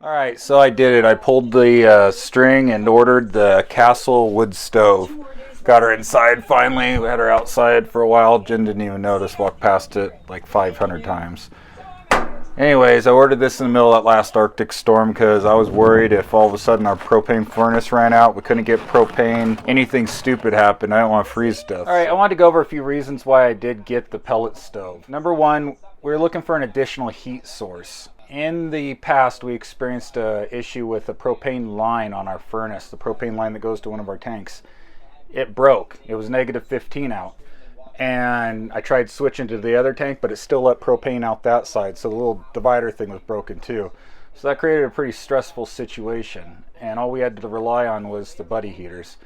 Alright, so I did it. I pulled the string and ordered the Castle wood stove. Got her inside finally. We had her outside for a while. Jen didn't even notice. Walked past it like 500 times. Anyways, I ordered this in the middle of that last Arctic storm because I was worried if all of a sudden our propane furnace ran out, we couldn't get propane, anything stupid happened. I don't want to freeze stuff. Alright, I wanted to go over a few reasons why I did get the pellet stove. Number one, we were looking for an additional heat source. In the past, we experienced an issue with a propane line on our furnace, the propane line that goes to one of our tanks. It broke. It was negative 15 out. And I tried switching to the other tank, but it still let propane out that side, so the little divider thing was broken too. So that created a pretty stressful situation, and all we had to rely on was the buddy heaters.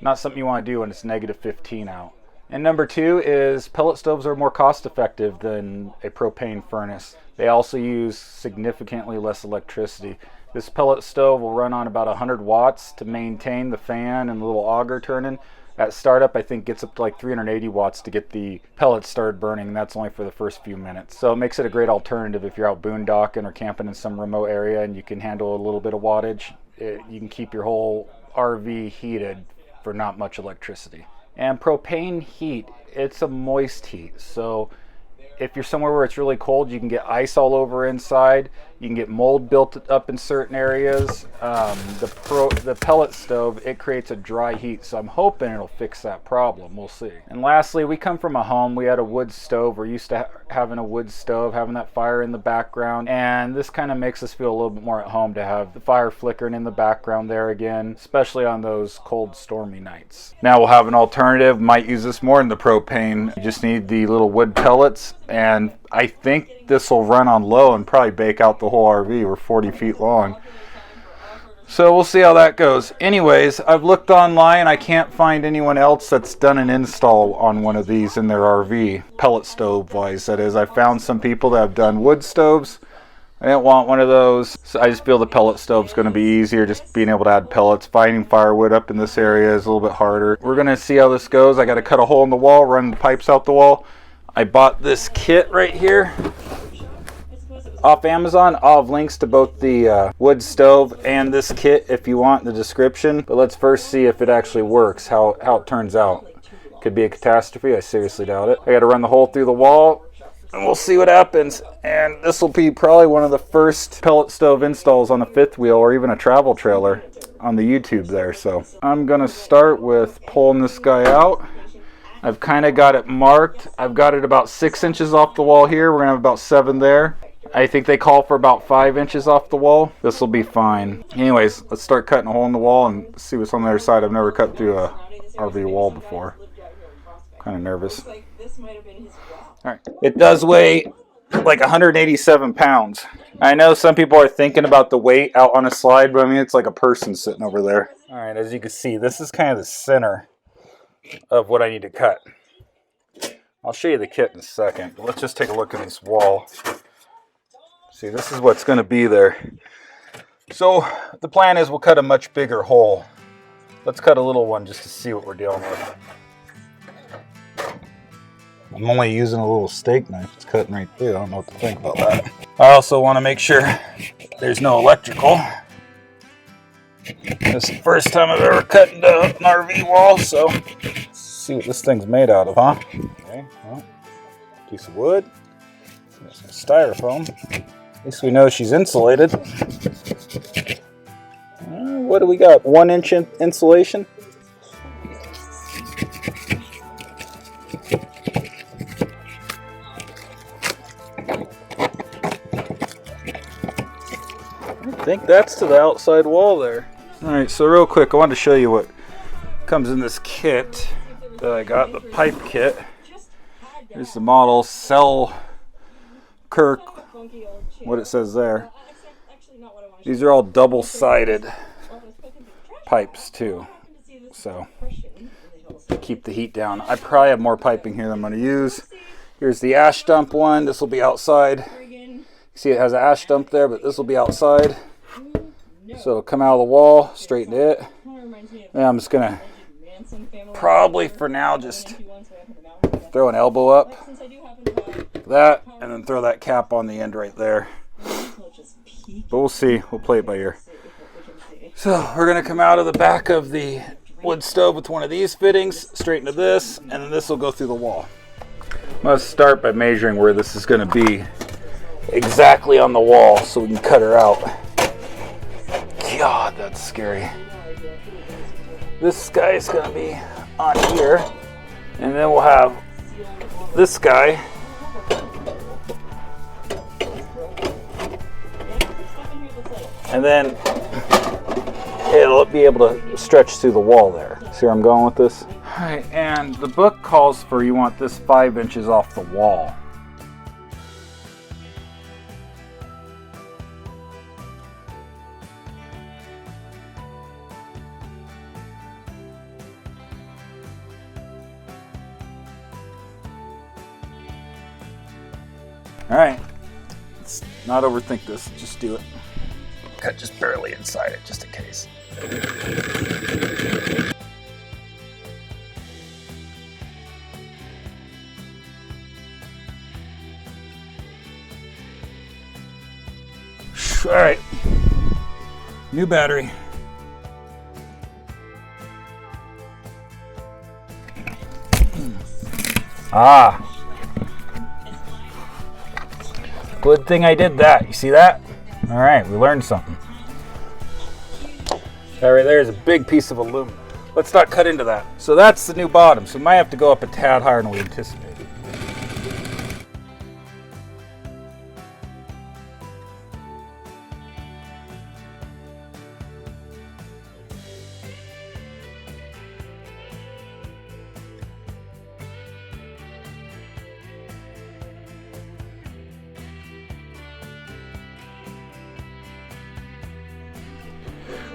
Not something you want to do when it's negative 15 out. And number two is pellet stoves are more cost effective than a propane furnace. They also use significantly less electricity. This pellet stove will run on about 100 watts to maintain the fan and the little auger turning. At startup, I think gets up to like 380 watts to get the pellets started burning, and that's only for the first few minutes. So it makes it a great alternative if you're out boondocking or camping in some remote area and you can handle a little bit of wattage. You can keep your whole RV heated for not much electricity. And propane heat, it's a moist heat. So if you're somewhere where it's really cold, you can get ice all over inside. You can get mold built up in certain areas. The pellet stove, it creates a dry heat, so I'm hoping it'll fix that problem. We'll see. And lastly, we come from a home. We had a wood stove. We're used to having a wood stove, having that fire in the background, and this kind of makes us feel a little bit more at home to have the fire flickering in the background there again, especially on those cold, stormy nights. Now we'll have an alternative. Might use this more than the propane. You just need the little wood pellets, and I think this will run on low and probably bake out the whole RV. We're 40 feet long. So we'll see how that goes. Anyways, I've looked online. I can't find anyone else that's done an install on one of these in their RV, pellet stove wise, that is. I found some people that have done wood stoves. I didn't want one of those, so I just feel the pellet stove's going to be easier, just being able to add pellets. Finding firewood up in this area is a little bit harder. We're going to see how this goes. I got to cut a hole in the wall, run the pipes out the wall. I bought this kit right here off Amazon. I'll have links to both the wood stove and this kit if you want in the description. But let's first see if it actually works, how it turns out. Could be a catastrophe. I seriously doubt it. I got to run the hole through the wall and we'll see what happens. And this will be probably one of the first pellet stove installs on a fifth wheel or even a travel trailer on the YouTube there. So I'm going to start with pulling this guy out. I've kind of got it marked. I've got it about 6 inches off the wall here. We're going to have about 7 there. I think they call for about 5 inches off the wall. This will be fine. Anyways, let's start cutting a hole in the wall and see what's on the other side. I've never cut through a RV wall before. Kind of nervous. Alright. It does weigh like 187 pounds. I know some people are thinking about the weight out on a slide, but I mean, it's like a person sitting over there. Alright, as you can see, this is kind of the center of what I need to cut. I'll show you the kit in a second, but let's just take a look at this wall. See, this is what's going to be there. So the plan is we'll cut a much bigger hole. Let's cut a little one just to see what we're dealing with. I'm only using a little steak knife. It's cutting right through. I don't know what to think about that. I also want to make sure there's no electrical. This is the first time I've ever cut into an RV wall, so let's see what this thing's made out of, huh? Okay, well, piece of wood, some styrofoam. At least we know she's insulated. What do we got? 1 inch insulation? I think that's to the outside wall there. Alright, so real quick, I wanted to show you what comes in this kit that I got, the pipe kit. Here's the model, SELKIRK, what it says there. These are all double-sided pipes too, so to keep the heat down. I probably have more piping here than I'm going to use. Here's the ash dump one. This will be outside. You see it has an ash dump there, but this will be outside. So it'll come out of the wall, straight into it. And I'm just going to probably for now just throw an elbow up, that, and then throw that cap on the end right there. but we'll see. We'll play it by ear. So we're gonna come out of the back of the wood stove with one of these fittings, straight into this, and then this will go through the wall. Let's start by measuring where this is gonna be exactly on the wall so we can cut her out. God, that's scary. This guy is gonna be on here, and then we'll have this guy. And then it'll be able to stretch through the wall there. See where I'm going with this? All right, and the book calls for you want this 5 inches off the wall. All right, let's not overthink this, just do it. Cut just barely inside it, just in case. All right, new battery. Ah. Good thing I did that. You see that? All right, we learned something. That right there is a big piece of aluminum. Let's not cut into that. So that's the new bottom. So we might have to go up a tad higher than we anticipated.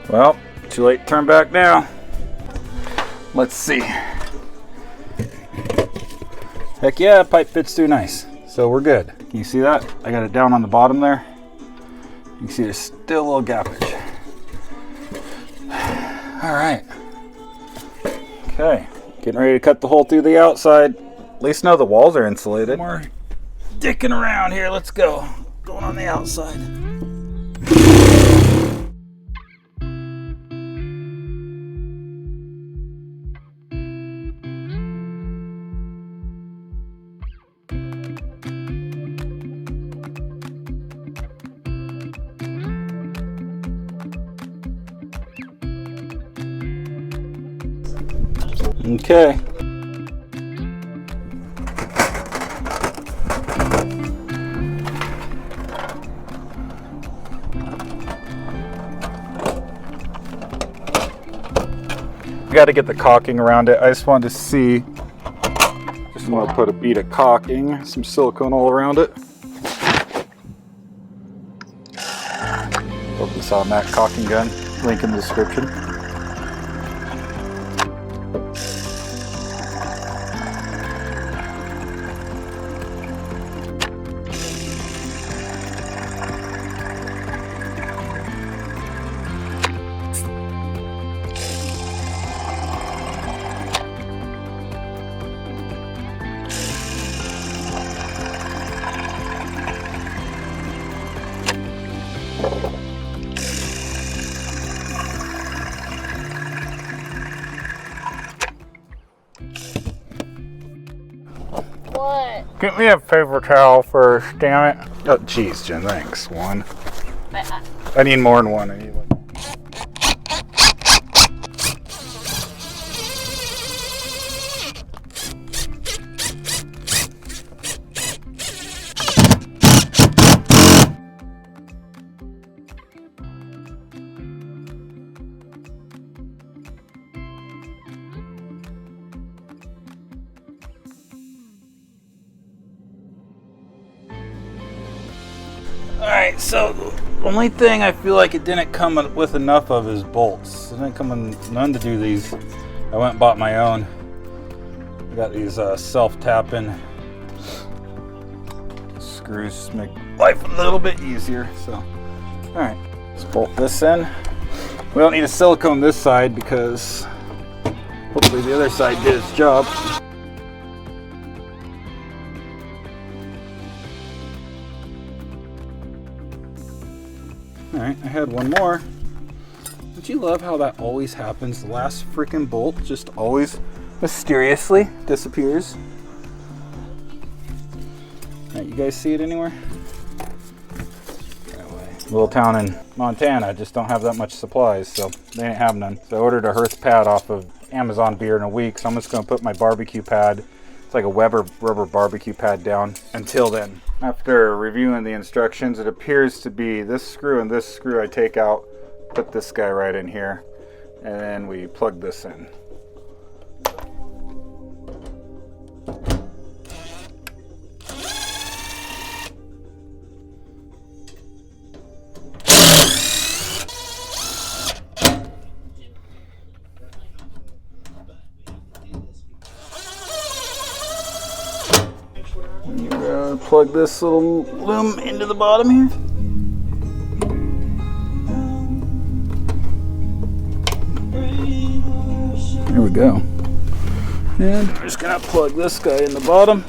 Well, too late to turn back now. Let's see. Heck yeah, pipe fits through nice. So we're good. Can you see that? I got it down on the bottom there. You can see there's still a little gappage. All right. Okay, getting ready to cut the hole through the outside. At least now the walls are insulated. More dicking around here, let's go. Going on the outside. Okay. Got to get the caulking around it. I just wanted to see. Just want to put a bead of caulking, some silicone all around it. Hope you saw a Mac caulking gun. Link in the description. What? Get me a paper towel first, damn it. Oh, jeez, Jen, thanks. One. I need more than one. I need one. Alright, so the only thing I feel like it didn't come with enough of is bolts. It didn't come with none to do these. I went and bought my own. I got these self-tapping screws to make life a little bit easier. So, alright, let's bolt this in. We don't need a silicone this side because hopefully the other side did its job. Alright, I had one more. Don't you love how that always happens? The last freaking bolt just always mysteriously disappears. Alright, you guys see it anywhere? That way. Little town in Montana just don't have that much supplies, so they didn't have none. So I ordered a Hearth pad off of Amazon Beer in a week, so I'm just gonna put my barbecue pad, it's like a Weber rubber barbecue pad, down until then. After reviewing the instructions, it appears to be this screw and this screw I take out, put this guy right in here, and then we plug this in. Plug this little loom into the bottom here. There we go. And I'm just gonna plug this guy in the bottom.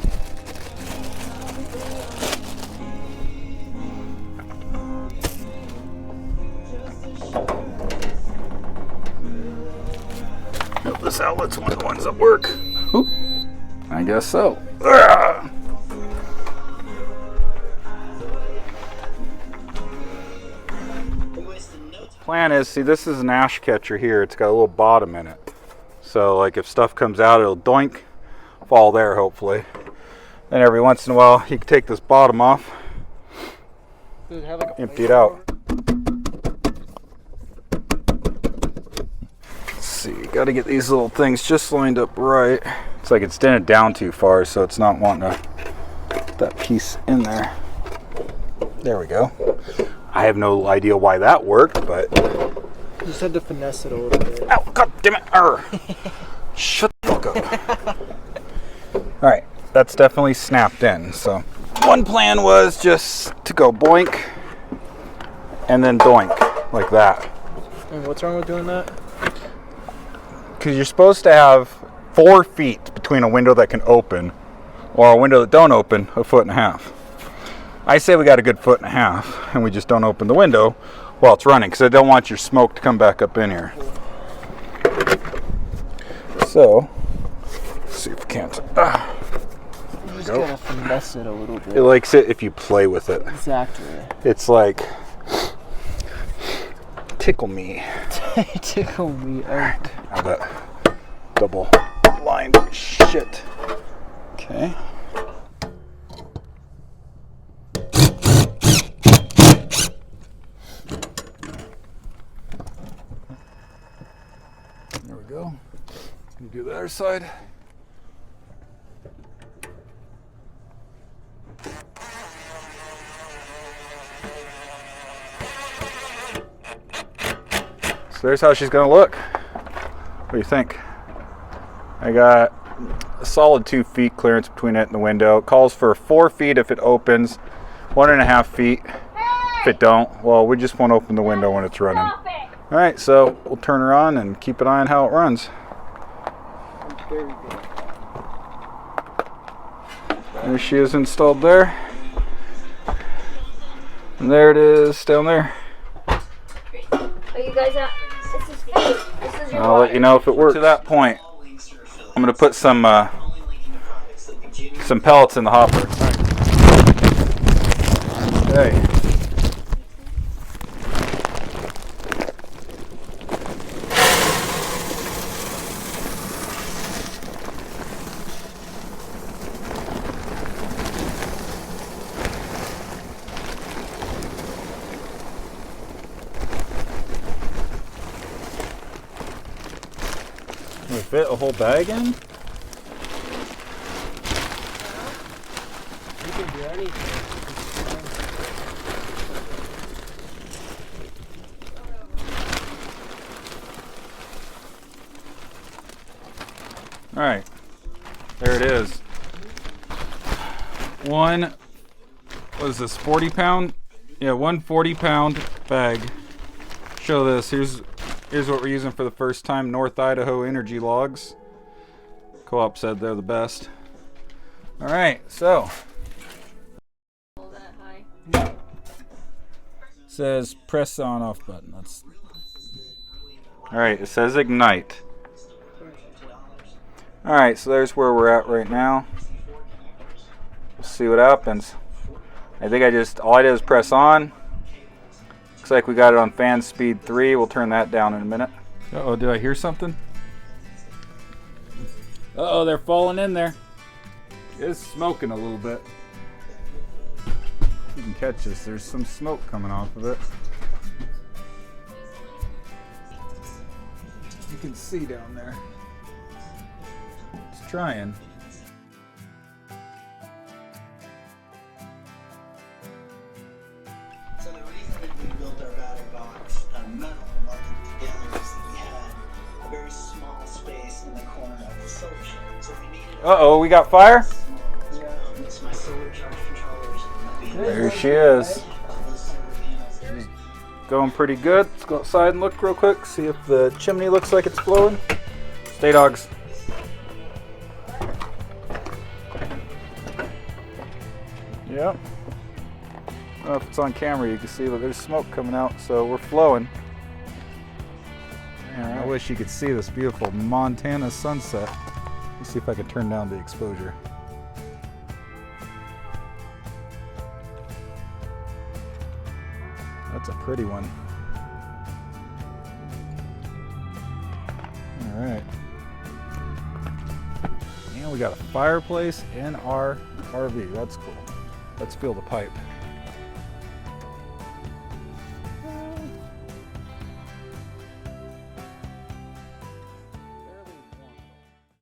Nope, this outlet's one of the ones that work. Oop, I guess so. Ugh. Plan is, see, this is an ash catcher here. It's got a little bottom in it. So like if stuff comes out, it'll doink, fall there hopefully. Then every once in a while, you can take this bottom off, empty it out. Let's see, got to get these little things just lined up right. It's like it's dented down too far, so it's not wanting to put that piece in there. There we go. I have no idea why that worked, but you just had to finesse it a little bit. Ow, god damn it! Shut the fuck up. Alright, that's definitely snapped in. So one plan was just to go boink and then doink, like that. And what's wrong with doing that? Because you're supposed to have 4 feet between a window that can open or a window that don't open, 1.5 feet. I say we got a good 1.5 feet, and we just don't open the window while it's running, because I don't want your smoke to come back up in here. So, let's see if we can't. You just gotta finesse it a little bit. It likes it if you play with it. Exactly. It's like, tickle me. Tickle me. Alright, now that double lined shit. Okay. There we go. You do the other side. So there's how she's gonna look. What do you think? I got a solid 2 feet clearance between it and the window. It calls for 4 feet if it opens, 1.5 feet if it don't. Well, we just won't open the window when it's running. All right, so we'll turn her on and keep an eye on how it runs. There she is installed there. And there it is down there. Are you guys out? This is fake. This is your I'll let you know if it works. To that point, I'm going to put some pellets in the hopper. Okay. Can we fit a whole bag in? You can do anything. All right, there it is. What is this, 40 pound? Yeah, 1 40-pound bag. Show this, here's what we're using for the first time, North Idaho Energy Logs. Co-op said they're the best. All right, so. says press on off button. Let's. All right, it says ignite. All right, so there's where we're at right now. We'll see what happens. I think all I did is press on. Looks like we got it on fan speed 3. We'll turn that down in a minute. Uh-oh, did I hear something? Uh-oh, they're falling in there. It's smoking a little bit. You can catch this. There's some smoke coming off of it. You can see down there. It's trying. So the reason that we built our battery box out of metal and welded it together is that we had a very small space in the corner of the solar shell. So we needed. Uh-oh, we got fire? It's my solar charge controllers. There she is. She's going pretty good. Let's go outside and look real quick, see if the chimney looks like it's blowing. Stay dogs. Yep. I don't know if it's on camera, you can see, but there's smoke coming out, so we're flowing. Man, I wish you could see this beautiful Montana sunset. Let's see if I can turn down the exposure. That's a pretty one. All right. And we got a fireplace in our RV. That's cool. Let's fill the pipe.